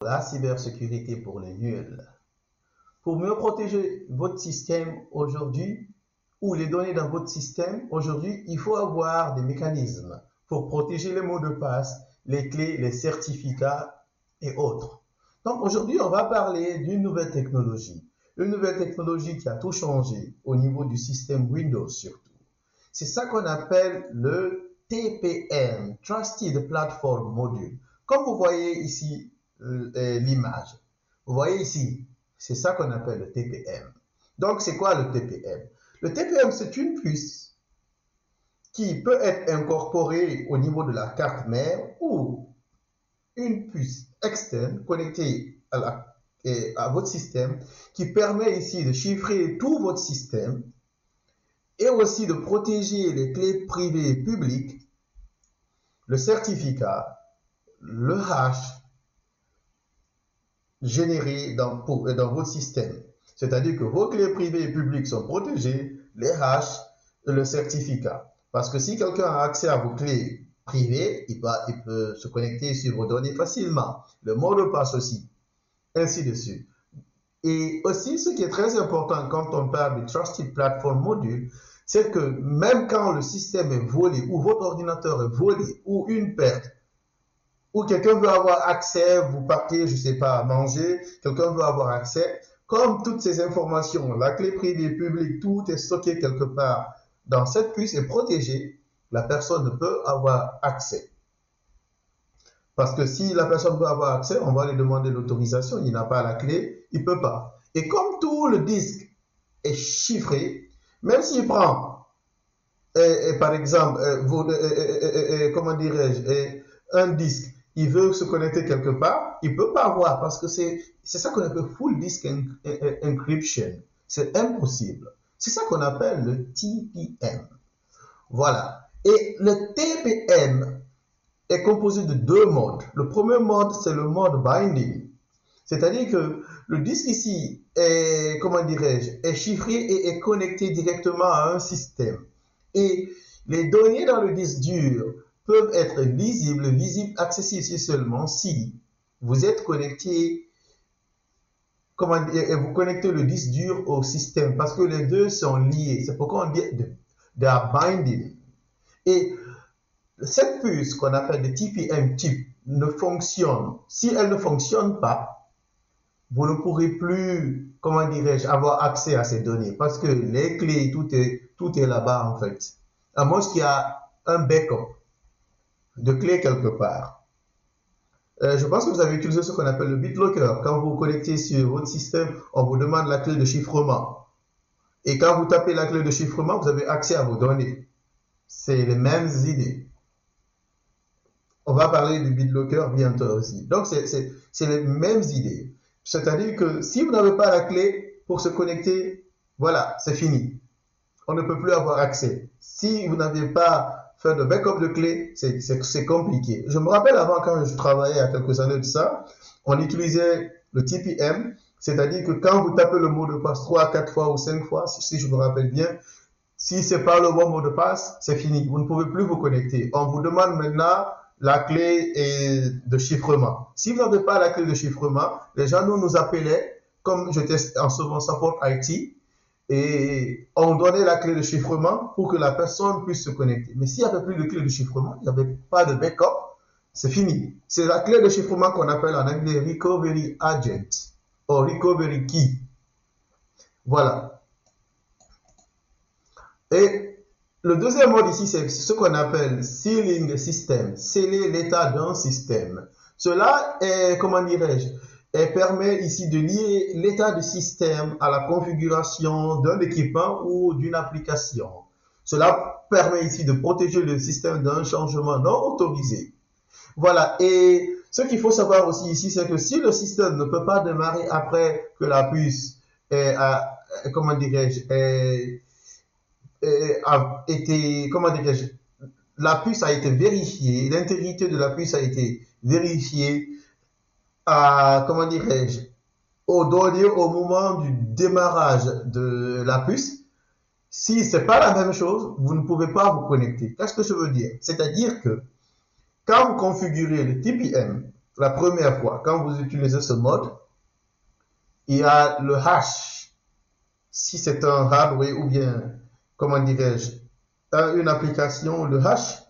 La cybersécurité pour les nuls. Pour mieux protéger votre système aujourd'hui ou les données dans votre système aujourd'hui, il faut avoir des mécanismes pour protéger les mots de passe, les clés, les certificats et autres. Donc aujourd'hui, on va parler d'une nouvelle technologie. Une nouvelle technologie qui a tout changé au niveau du système Windows surtout. C'est ça qu'on appelle le TPM, Trusted Platform Module. Comme vous voyez ici l'image, vous voyez ici, c'est ça qu'on appelle le TPM. Donc, c'est quoi le TPM? Le TPM, c'est une puce qui peut être incorporée au niveau de la carte mère ou une puce externe connectée à votre système qui permet ici de chiffrer tout votre système et aussi de protéger les clés privées et publiques, le certificat, le hash généré dans votre système. C'est-à-dire que vos clés privées et publiques sont protégées, les hashes et le certificat. Parce que si quelqu'un a accès à vos clés privées, il peut se connecter sur vos données facilement. Le mot de passe aussi, ainsi de suite. Et aussi, ce qui est très important quand on parle de Trusted Platform Module, c'est que même quand le système est volé, ou votre ordinateur est volé, ou une perte, ou quelqu'un veut avoir accès, vous partez, je ne sais pas, à manger, quelqu'un veut avoir accès, comme toutes ces informations, la clé privée, publique, tout est stocké quelque part dans cette puce est protégée, la personne ne peut avoir accès. Parce que si la personne veut avoir accès, on va lui demander l'autorisation, il n'a pas la clé, il ne peut pas. Et comme tout le disque est chiffré, même s'il prend, par exemple, comment dirais-je, un disque, il veut se connecter quelque part, il ne peut pas avoir parce que c'est ça qu'on appelle full disk encryption. C'est impossible. C'est ça qu'on appelle le TPM. Voilà. Et le TPM est composé de deux modes. Le premier mode, c'est le mode binding. C'est-à-dire que le disque ici est, comment dirais-je, est chiffré et est connecté directement à un système. Et les données dans le disque dur peuvent être visibles, accessibles seulement si vous êtes connecté, et vous connectez le disque dur au système, parce que les deux sont liés. C'est pourquoi on dit de binding. Et cette puce qu'on appelle le TPM chip ne fonctionne. Si elle ne fonctionne pas, vous ne pourrez plus, comment dirais-je, avoir accès à ces données parce que les clés, tout est là-bas en fait. À moins qu'il y a un backup de clés quelque part. Je pense que vous avez utilisé ce qu'on appelle le BitLocker. Quand vous vous connectez sur votre système, on vous demande la clé de chiffrement. Et quand vous tapez la clé de chiffrement, vous avez accès à vos données. C'est les mêmes idées. On va parler du BitLocker bientôt aussi. Donc, c'est les mêmes idées. C'est-à-dire que si vous n'avez pas la clé pour se connecter, voilà, c'est fini. On ne peut plus avoir accès. Si vous n'avez pas fait de backup de clé, c'est compliqué. Je me rappelle avant, quand je travaillais il y a quelques années de ça, on utilisait le TPM, c'est-à-dire que quand vous tapez le mot de passe 3, 4 fois ou 5 fois, si je me rappelle bien, si ce n'est pas le bon mot de passe, c'est fini. Vous ne pouvez plus vous connecter. On vous demande maintenant la clé de chiffrement. Si vous n'avez pas la clé de chiffrement, les gens nous appelaient, comme j'étais en ce moment support IT, et on donnait la clé de chiffrement pour que la personne puisse se connecter. Mais s'il n'y avait plus de clé de chiffrement, il n'y avait pas de backup, c'est fini. C'est la clé de chiffrement qu'on appelle en anglais Recovery Agent ou Recovery Key. Voilà. Et le deuxième mode ici, c'est ce qu'on appelle sealing system, sceller l'état d'un système. Cela est, comment dirais-je, permet ici de lier l'état du système à la configuration d'un équipement ou d'une application. Cela permet ici de protéger le système d'un changement non autorisé. Voilà, et ce qu'il faut savoir aussi ici, c'est que si le système ne peut pas démarrer après que la puce comment dirais-je, a été, comment dirais-je, la puce a été vérifiée, l'intégrité de la puce a été vérifiée à, comment dirais-je, au moment du démarrage de la puce. Si ce n'est pas la même chose, vous ne pouvez pas vous connecter. Qu'est-ce que je veux dire? C'est-à-dire que quand vous configurez le TPM, la première fois, quand vous utilisez ce mode, il y a le hash. Si c'est un hardware ou bien, comment dirais-je, une application, le hash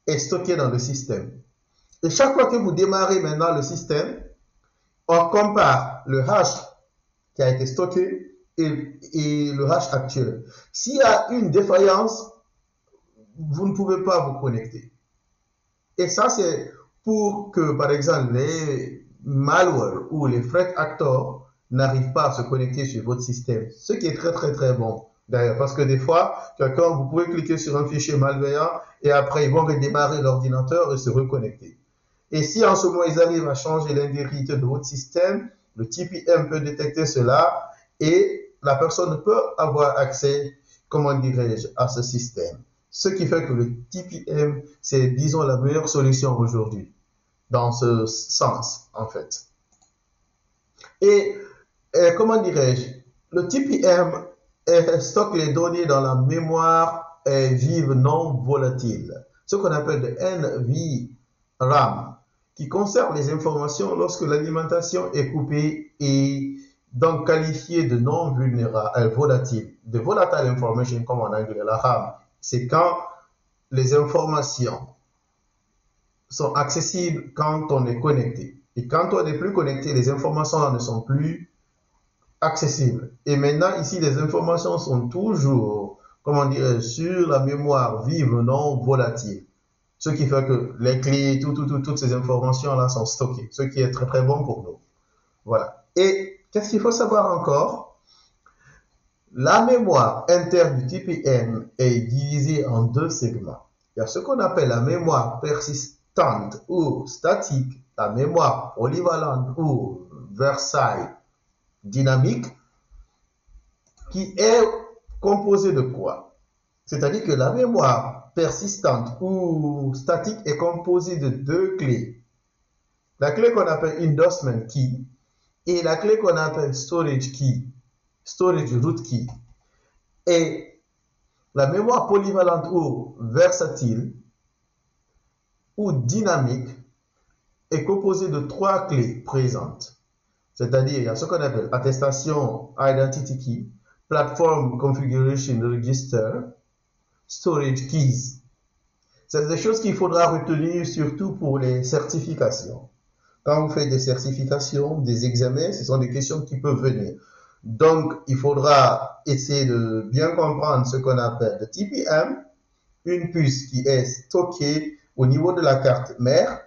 est stocké dans le système. Et chaque fois que vous démarrez maintenant le système, on compare le hash qui a été stocké et le hash actuel. S'il y a une défaillance, vous ne pouvez pas vous connecter. Et ça, c'est pour que, par exemple, les malwares ou les threat actors n'arrivent pas à se connecter sur votre système. Ce qui est très, très, très bon. D'ailleurs, parce que des fois, vous pouvez cliquer sur un fichier malveillant et après, ils vont redémarrer l'ordinateur et se reconnecter. Et si en ce moment, ils arrivent à changer l'intégrité de votre système, le TPM peut détecter cela et la personne peut avoir accès, comment dirais-je, à ce système. Ce qui fait que le TPM, c'est, disons, la meilleure solution aujourd'hui, dans ce sens, en fait. Et comment dirais-je, le TPM stocke les données dans la mémoire vive non volatile, ce qu'on appelle le NVRAM, qui conserve les informations lorsque l'alimentation est coupée et donc qualifiée de non volatile, de volatile information comme en anglais, la RAM. C'est quand les informations sont accessibles quand on est connecté. Et quand on n'est plus connecté, les informations ne sont plus accessibles. Et maintenant, ici, les informations sont toujours, comment dire, sur la mémoire vive non volatile. Ce qui fait que les clés, toutes ces informations-là sont stockées. Ce qui est très, très bon pour nous. Voilà. Et qu'est-ce qu'il faut savoir encore? La mémoire interne du TPM est divisée en deux segments. Il y a ce qu'on appelle la mémoire persistante ou statique, la mémoire polyvalente ou versatile dynamique, qui est composée de quoi? C'est-à-dire que la mémoire persistante ou statique est composée de deux clés. La clé qu'on appelle endorsement key et la clé qu'on appelle storage key. Storage root key. Et la mémoire polyvalente ou versatile ou dynamique est composée de trois clés présentes. C'est-à-dire, il y a ce qu'on appelle attestation identity key, platform configuration register, storage keys. C'est des choses qu'il faudra retenir surtout pour les certifications. Quand vous faites des certifications, des examens, ce sont des questions qui peuvent venir. Donc, il faudra essayer de bien comprendre ce qu'on appelle le TPM, une puce qui est stockée au niveau de la carte mère,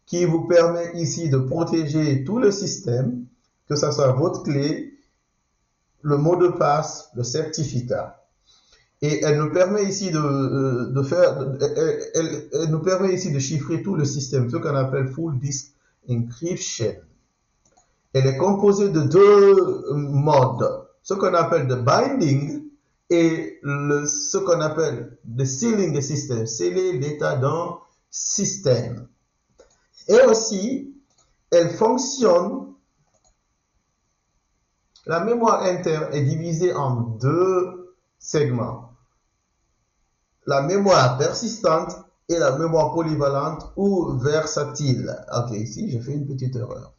qui vous permet ici de protéger tout le système, que ce soit votre clé, le mot de passe, le certificat. Et elle nous permet ici elle nous permet ici de chiffrer tout le système, ce qu'on appelle full disk encryption. Elle est composée de deux modes, ce qu'on appelle le binding et ce qu'on appelle le sealing system, sceller l'état d'un système. Et aussi, elle fonctionne, la mémoire interne est divisée en deux segments. La mémoire persistante et la mémoire polyvalente ou versatile. Ok, ici j'ai fait une petite erreur.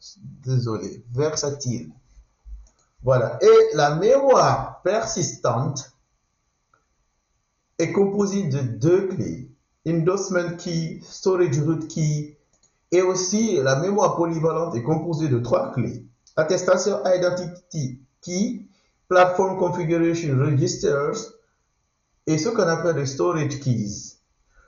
Désolé, versatile. Voilà. Et la mémoire persistante est composée de deux clés. Endorsement key, storage root key. Et aussi, la mémoire polyvalente est composée de trois clés. Attestation identity key, platform configuration registers et ce qu'on appelle les storage keys.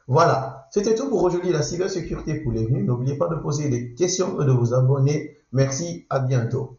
Voilà, c'était tout pour aujourd'hui, la cybersécurité pour les venus. N'oubliez pas de poser des questions et de vous abonner. Merci, à bientôt.